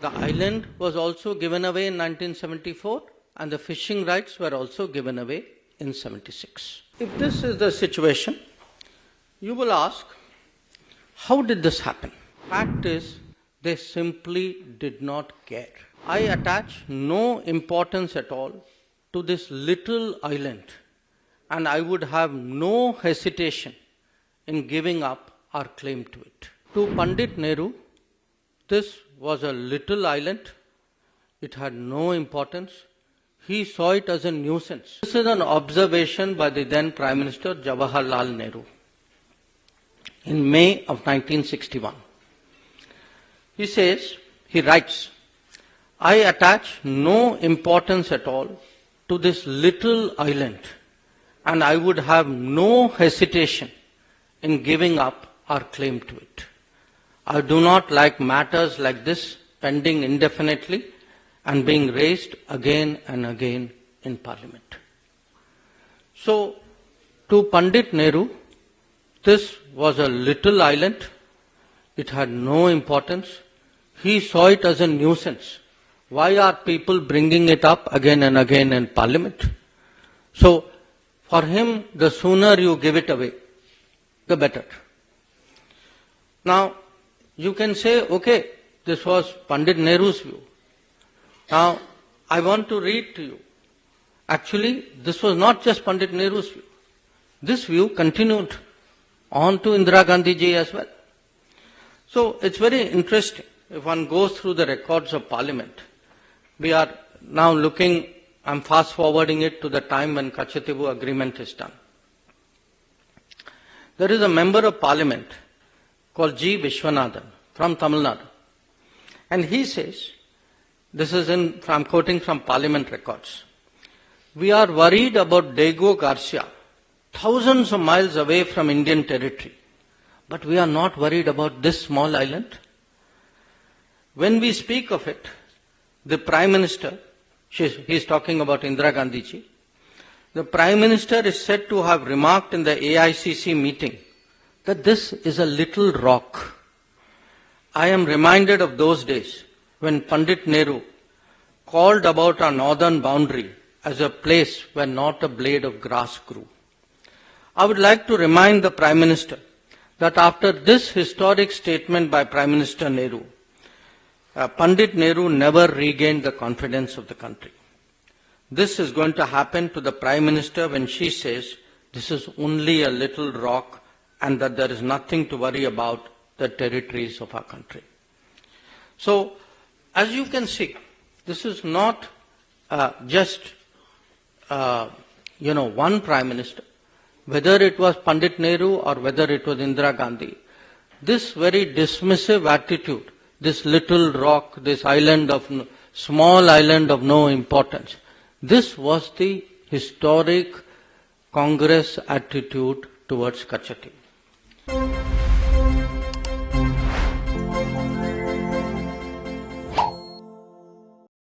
The island was also given away in 1974 and the fishing rights were also given away in 76. If this is the situation, you will ask, how did this happen? Fact is, they simply did not care. I attach no importance at all to this little island, and I would have no hesitation in giving up our claim to it. To Pandit Nehru, this was a little island. It had no importance. He saw it as a nuisance. This is an observation by the then Prime Minister Jawaharlal Nehru in May of 1961. He writes, I attach no importance at all to this little island, and I would have no hesitation in giving up our claim to it. I do not like matters like this pending indefinitely and being raised again and again in Parliament. So, to Pandit Nehru, this was a little island. It had no importance. He saw it as a nuisance. Why are people bringing it up again and again in Parliament? So, for him, the sooner you give it away, the better. Now, you can say, okay, this was Pandit Nehru's view. Now, I want to read to you. Actually, this was not just Pandit Nehru's view. This view continued on to Indira Gandhi ji as well. So, it's very interesting. If one goes through the records of Parliament, we are now looking, I'm fast forwarding it to the time when Katchatheevu agreement is done. There is a member of Parliament called G. Vishwanathan from Tamil Nadu. And he says, I'm quoting from Parliament records. We are worried about Diego Garcia, thousands of miles away from Indian territory. But we are not worried about this small island. When we speak of it, the Prime Minister, he is talking about Indira Gandhi ji, the Prime Minister is said to have remarked in the AICC meeting that this is a little rock. I am reminded of those days when Pandit Nehru called about our northern boundary as a place where not a blade of grass grew. I would like to remind the Prime Minister that after this historic statement by Prime Minister Nehru, Pandit Nehru never regained the confidence of the country. This is going to happen to the Prime Minister when she says this is only a little rock and that there is nothing to worry about the territories of our country. So, as you can see, this is not just one Prime Minister, whether it was Pandit Nehru or whether it was Indira Gandhi. This very dismissive attitude, this little rock, this small island of no importance, this was the historic Congress attitude towards Katchatheevu.